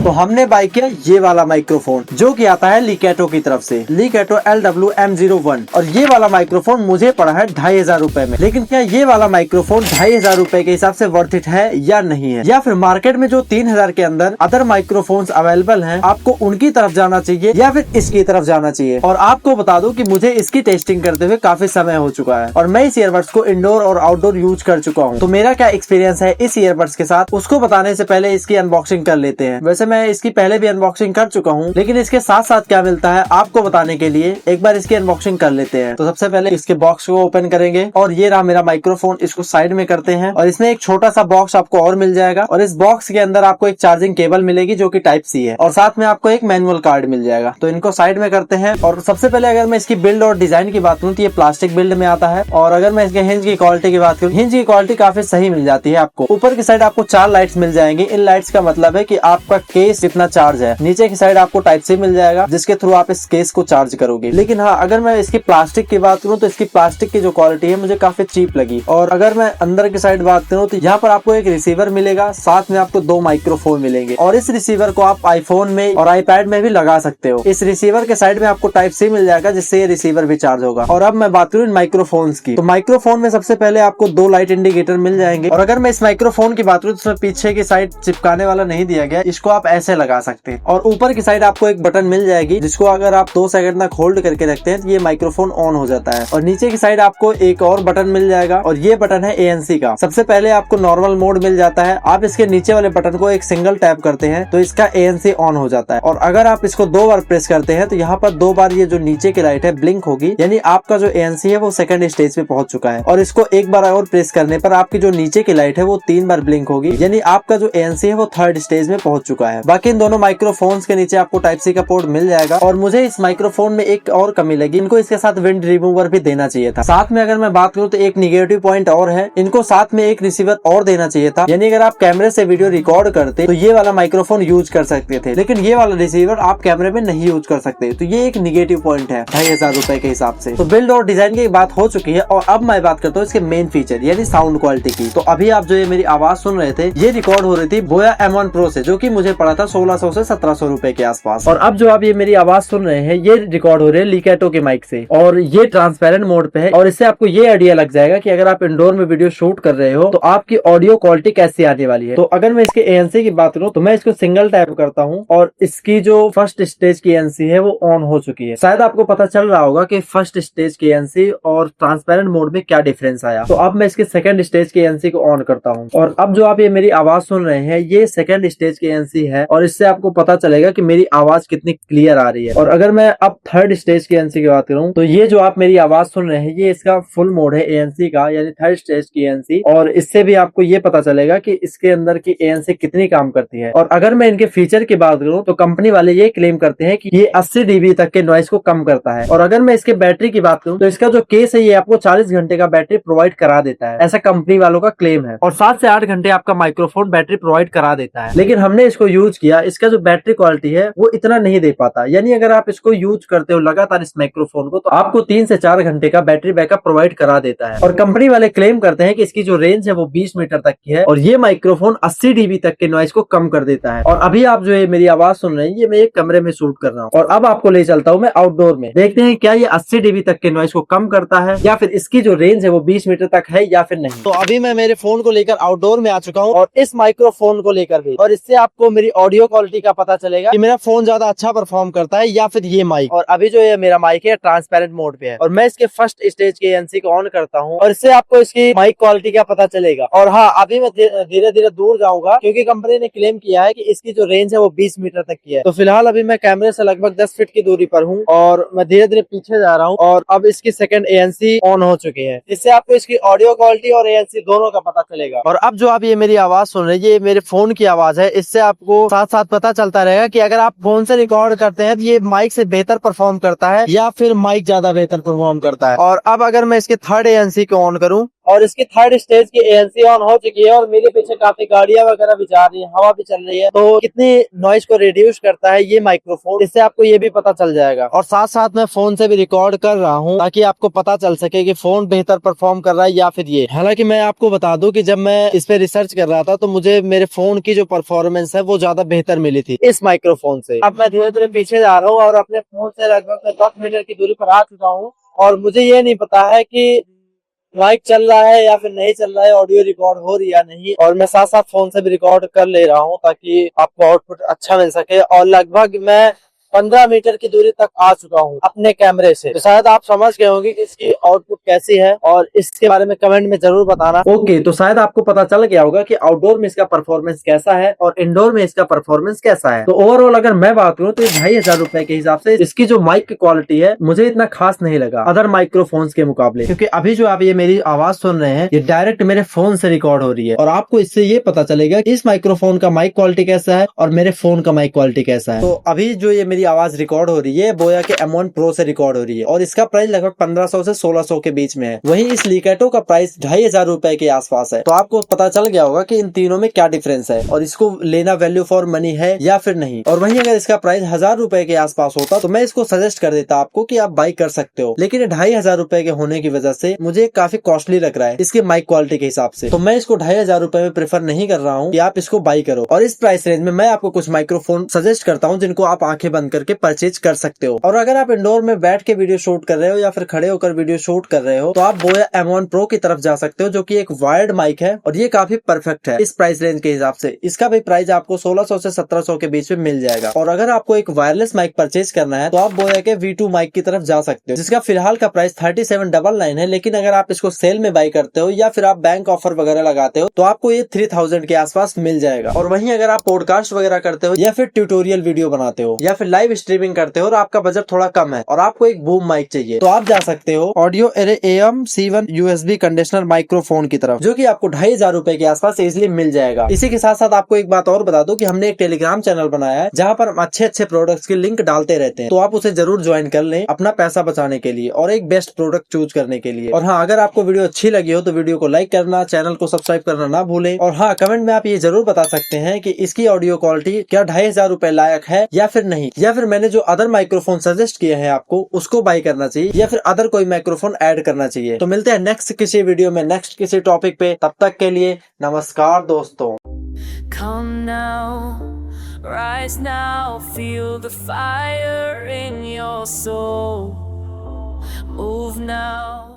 तो हमने बाय किया ये वाला माइक्रोफोन जो कि आता है लीकेटो की तरफ से, लीकेटो LWM01। और ये वाला माइक्रोफोन मुझे पड़ा है 2500 रुपए में। लेकिन क्या ये वाला माइक्रोफोन 2500 रुपए के हिसाब से वर्थ इट है या नहीं है, या फिर मार्केट में जो 3000 के अंदर अदर माइक्रोफोन्स अवेलेबल हैं, आपको उनकी तरफ जाना चाहिए या फिर इसकी तरफ जाना चाहिए। और आपको बता दूं कि मुझे इसकी टेस्टिंग करते हुए काफी समय हो चुका है और मैं इस ईयरबड्स को इंडोर और आउटडोर यूज कर चुका हूँ। तो मेरा क्या एक्सपीरियंस है इस ईयरबड्स के साथ, उसको बताने से पहले इसकी अनबॉक्सिंग कर लेते हैं। वैसे मैं इसकी पहले भी अनबॉक्सिंग कर चुका हूँ, लेकिन इसके साथ साथ क्या मिलता है आपको बताने के लिए एक बार इसकी अनबॉक्सिंग कर लेते हैं। तो सबसे पहले इसके बॉक्स को ओपन करेंगे और ये रहा मेरा माइक्रोफोन। इसको साइड में करते हैं और इसमें एक छोटा सा बॉक्स आपको और मिल जाएगा और इस बॉक्स के अंदर आपको एक चार्जिंग केबल मिलेगी जो कि टाइप सी है और साथ में आपको एक मैनुअल कार्ड मिल जाएगा। तो इनको साइड में करते हैं। और सबसे पहले अगर मैं इसकी बिल्ड और डिजाइन की बात करूँ तो ये प्लास्टिक बिल्ड में आता है। और अगर मैं इसके हिंज की क्वालिटी की बात करूँ, हिंज की क्वालिटी काफी सही मिल जाती है आपको। ऊपर की साइड आपको 4 लाइट्स मिल जाएंगी। इन लाइट्स का मतलब है कि आपका केस कितना चार्ज है। नीचे की साइड आपको टाइप सी मिल जाएगा जिसके थ्रू आप इस केस को चार्ज करोगे। लेकिन हाँ, अगर मैं इसकी प्लास्टिक की बात करूँ तो इसकी प्लास्टिक की जो क्वालिटी है मुझे काफी चीप लगी। और अगर मैं अंदर की साइड बात करूँ तो यहाँ पर आपको एक रिसीवर मिलेगा, साथ में आपको 2 माइक्रोफोन मिलेंगे और इस रिसीवर को आप आईफोन में और आईपैड में भी लगा सकते हो। इस रिसीवर के साइड में आपको टाइप सी मिल जाएगा जिससे ये रिसीवर भी चार्ज होगा। और अब मैं बात करूँ इन माइक्रोफोन्स की, तो माइक्रोफोन में सबसे पहले आपको 2 लाइट इंडिकेटर मिल जाएंगे। और अगर मैं इस माइक्रोफोन की बात करूँ तो पीछे की साइड चिपकाने वाला नहीं दिया गया, इसको आप ऐसे लगा सकते हैं। और ऊपर की साइड आपको एक बटन मिल जाएगी जिसको अगर आप 2 सेकंड तक होल्ड करके रखते हैं तो ये माइक्रोफोन ऑन हो जाता है। और नीचे की साइड आपको एक और बटन मिल जाएगा और ये बटन है ANC का। सबसे पहले आपको नॉर्मल मोड मिल जाता है। आप इसके नीचे वाले बटन को एक सिंगल टैप करते हैं तो इसका ANC ऑन हो जाता है। और अगर आप इसको 2 बार प्रेस करते हैं तो यहाँ पर 2 बार ये जो नीचे की लाइट है ब्लिंक होगी, यानी आपका जो ANC है वो सेकंड स्टेज पे पहुंच चुका है। और इसको एक बार और प्रेस करने पर आपकी जो नीचे की लाइट है वो 3 बार ब्लिंक होगी, यानी आपका जो ANC है वो थर्ड स्टेज में पहुंच चुका है। बाकी इन दोनों माइक्रोफोन्स के नीचे आपको टाइप सी का पोर्ट मिल जाएगा। और मुझे इस माइक्रोफोन में एक और कमी लगी, इनको इसके साथ विंड रिमूवर भी देना चाहिए था। साथ में अगर मैं बात करूँ तो एक निगेटिव पॉइंट और है, इनको साथ में एक रिसीवर और देना चाहिए था। यानी अगर आप कैमरे से वीडियो रिकॉर्ड करते तो ये वाला माइक्रोफोन यूज कर सकते थे, लेकिन ये वाला रिसीवर आप कैमरे में नहीं यूज कर सकते। तो ये एक निगेटिव पॉइंट है 2500 रुपए के हिसाब से। तो बिल्ड और डिजाइन की बात हो चुकी है और अब मैं बात करता हूँ इसके मेन फीचर यानी साउंड क्वालिटी की। तो अभी आप जो ये मेरी आवाज सुन रहे थे ये रिकॉर्ड हो रही थी बोया M1 Pro से, जो कि मुझे पड़ा था 1600 से 1700 रुपए के आसपास। और अब जो आप ये मेरी आवाज सुन रहे हैं ये रिकॉर्ड हो रही है लीकेटो के माइक से और ये ट्रांसपेरेंट मोड पे है। और इससे आपको ये आइडिया लग जाएगा कि अगर आप इंडोर में वीडियो शूट कर रहे हो तो आपकी ऑडियो क्वालिटी कैसी आने वाली है। तो अगर मैं इसके ANC की बात करूँ तो मैं इसको सिंगल टैप करता हूँ और इसकी जो फर्स्ट स्टेज की ANC है वो ऑन हो चुकी है। शायद आपको पता चल रहा होगा कि फर्स्ट स्टेज की ANC और ट्रांसपेरेंट मोड में क्या डिफरेंस आया। तो अब मैं इसके सेकंड स्टेज की ANC को ऑन करता हूँ और अब जो आप ये मेरी आवाज सुन रहे हैं ये सेकंड स्टेज की ANC है और इससे आपको पता चलेगा कि मेरी आवाज कितनी क्लियर आ रही है। और अगर मैं अब थर्ड स्टेज की ANC की बात करूँ तो ये जो आप मेरी आवाज सुन रहे हैं ये इसका फुल मोड है ANC का, यानी थर्ड स्टेज की ANC। और इससे भी आपको ये पता चलेगा कि इसके अंदर की ANC कितनी काम करती है। और अगर मैं इनके फीचर की बात करूँ तो कंपनी वाले ये क्लेम करते हैं कि ये 80 dB तक के नॉइस को कम करता है। और अगर मैं इसके बैटरी की बात करूँ तो इसका जो केस है ये आपको 40 घंटे का बैटरी प्रोवाइड करा देता है, ऐसा कंपनी वालों का क्लेम है। और 7 से 8 घंटे आपका माइक्रोफोन बैटरी प्रोवाइड करा देता है। लेकिन हमने इसको यूज किया, इसका जो बैटरी क्वालिटी है वो इतना नहीं दे पाता। यानी अगर आप इसको यूज करते हो लगातार इस माइक्रोफोन को तो आपको 3 से 4 घंटे का बैटरी बैकअप प्रोवाइड करा देता है। और कंपनी वाले क्लेम करते हैं कि इसकी जो रेंज है वो 20 मीटर तक की है और ये माइक्रोफोन 80 dB तक के नॉइस को कम कर देता है। और अभी आप जो है मेरी आवाज सुन रहे हैं ये मैं एक कमरे में शूट कर रहा हूँ और अब आपको ले चलता हूँ मैं आउटडोर में। देखते हैं क्या ये 80 dB तक के नॉइस को कम करता है या फिर इसकी जो रेंज है वो 20 मीटर तक है या फिर नहीं। तो अभी मैं मेरे फोन को लेकर आउटडोर में आ चुका हूँ और इस माइक्रोफोन को लेकर भी, और इससे आपको मेरी ऑडियो क्वालिटी का पता चलेगा कि मेरा फोन ज्यादा अच्छा परफॉर्म करता है या फिर ये माइक। और अभी जो ये मेरा माइक है ट्रांसपेरेंट मोड पे है और मैं इसके फर्स्ट स्टेज के ANC को ऑन करता हूँ और इससे आपको इसकी माइक क्वालिटी का पता चलेगा। और हाँ, अभी मैं धीरे धीरे दूर जाऊंगा क्योंकि कंपनी ने क्लेम किया है कि इसकी जो रेंज है वो 20 मीटर तक की है। तो फिलहाल अभी मैं कैमरे से लगभग 10 फीट की दूरी पर हूँ और मैं धीरे धीरे पीछे जा रहा हूँ और अब इसकी सेकंड ANC ऑन हो चुकी है। इससे आपको इसकी ऑडियो क्वालिटी और ANC दोनों का पता चलेगा। और अब जो आप ये मेरी आवाज सुन रहे हैं ये मेरे फोन की आवाज है। इससे आपको साथ साथ पता चलता रहेगा कि अगर आप फोन से रिकॉर्ड करते हैं तो ये माइक से बेहतर परफॉर्म करता है या फिर माइक ज्यादा बेहतर परफॉर्म करता है। और अब अगर मैं इसके थर्ड ANC को ऑन करूँ और इसकी थर्ड स्टेज की ANC ऑन हो चुकी है और मेरे पीछे काफी गाड़ियां वगैरह भी जा रही है, हवा भी चल रही है, तो कितनी नॉइज को रिड्यूस करता है ये माइक्रोफोन, इससे आपको ये भी पता चल जाएगा। और साथ साथ मैं फोन से भी रिकॉर्ड कर रहा हूँ ताकि आपको पता चल सके कि फोन बेहतर परफॉर्म कर रहा है या फिर ये। हालांकि मैं आपको बता दूं कि जब मैं इस पे रिसर्च कर रहा था तो मुझे मेरे फोन की जो परफॉर्मेंस है वो ज्यादा बेहतर मिली थी इस माइक्रोफोन से। अब मैं धीरे धीरे पीछे जा रहा हूँ और अपने फोन से लगभग 10 मीटर की दूरी पर आ चुका हूँ और मुझे ये नहीं पता है कि माइक चल रहा है या फिर नहीं चल रहा है, ऑडियो रिकॉर्ड हो रही है या नहीं। और मैं साथ साथ फोन से भी रिकॉर्ड कर ले रहा हूँ ताकि आपको आउटपुट अच्छा मिल सके। और लगभग मैं 15 मीटर की दूरी तक आ चुका हूँ अपने कैमरे से। तो शायद आप समझ गए होंगे कि इसकी आउटपुट कैसी है और इसके बारे में कमेंट में जरूर बताना। ओके, तो शायद आपको पता चल गया होगा कि आउटडोर में इसका परफॉर्मेंस कैसा है और इंडोर में इसका परफॉर्मेंस कैसा है। तो ओवरऑल अगर मैं बात करूँ तो 2500 रुपए के हिसाब से इसकी जो माइक की क्वालिटी है मुझे इतना खास नहीं लगा अदर माइक्रोफोन्स के मुकाबले, क्योंकि अभी जो आप ये मेरी आवाज सुन रहे हैं ये डायरेक्ट मेरे फोन से रिकॉर्ड हो रही है और आपको इससे ये पता चलेगा कि इस माइक्रोफोन का माइक क्वालिटी कैसा है और मेरे फोन का माइक क्वालिटी कैसा है। तो अभी जो ये मेरी आवाज रिकॉर्ड हो रही है बोया के M1 Pro से रिकॉर्ड हो रही है और इसका प्राइस लगभग 1500 से 1600 के बीच में है। वहीं इस लिकेटो का प्राइस 2500 रुपए के आसपास है। तो आपको पता चल गया होगा कि इन तीनों में क्या डिफरेंस है और इसको लेना वैल्यू फॉर मनी है या फिर नहीं। और वहीं अगर इसका प्राइस 1000 रुपए के आसपास होता तो मैं इसको सजेस्ट कर देता आपको कि आप बाई कर सकते हो, लेकिन 2500 रुपए के होने की वजह से मुझे काफी कॉस्टली लग रहा है इसकी माइक क्वालिटी के हिसाब से। तो मैं इसको 2500 रुपए में प्रेफर नहीं कर रहा हूँ कि आप इसको बाई करो। और इस प्राइस रेंज में मैं आपको कुछ माइक्रोफोन सजेस्ट करता हूँ जिनको आप आंखें बंद करके परचेज कर सकते हो। और अगर आप इंडोर में बैठ के वीडियो शूट कर रहे हो या फिर खड़े होकर वीडियो शूट कर रहे हो तो आप बोया M1 Pro की तरफ जा सकते हो, जो कि एक वायर्ड माइक है और ये काफी परफेक्ट है इस प्राइस रेंज के हिसाब से। इसका भी प्राइस आपको 1600 से 1700 के बीच में मिल जाएगा। और अगर आपको एक वायरलेस माइक परचेज करना है तो आप बोया के V2 माइक की तरफ जा सकते हो, जिसका फिलहाल का प्राइस 3799 है। लेकिन अगर आप इसको सेल में बाई करते हो या फिर आप बैंक ऑफर वगैरह लगाते हो तो आपको ये 3000 के आसपास मिल जाएगा। और वहीं अगर आप पॉडकास्ट वगैरह करते हो या फिर ट्यूटोरियल वीडियो बनाते हो या फिर लाइव स्ट्रीमिंग करते हो और आपका बजट थोड़ा कम है और आपको एक बूम माइक चाहिए तो आप जा सकते हो audio array AM-C1 USB conditioner microphone की तरफ, जो कि आपको 2500 रुपए के आसपास इजिली मिल जाएगा। इसी के साथ साथ आपको एक बात और बता दो कि हमने एक टेलीग्राम चैनल बनाया है जहां पर हम अच्छे अच्छे प्रोडक्ट्स की लिंक डालते रहते हैं, तो आप उसे जरूर ज्वाइन कर लें अपना पैसा बचाने के लिए और एक बेस्ट प्रोडक्ट चूज करने के लिए। और हाँ, अगर आपको वीडियो अच्छी लगी हो तो वीडियो को लाइक करना, चैनल को सब्सक्राइब करना ना भूलें। और हाँ, कमेंट में आप ये जरूर बता सकते हैं कि इसकी ऑडियो क्वालिटी क्या 2500 रुपए लायक है या फिर नहीं, या फिर मैंने जो अदर माइक्रोफोन सजेस्ट किए हैं आपको उसको बाई करना चाहिए या फिर अदर कोई माइक्रोफोन ऐड करना चाहिए। तो मिलते हैं नेक्स्ट किसी वीडियो में नेक्स्ट किसी टॉपिक पे, तब तक के लिए नमस्कार दोस्तों। Come now, rise now, feel the fire in your soul. Move now.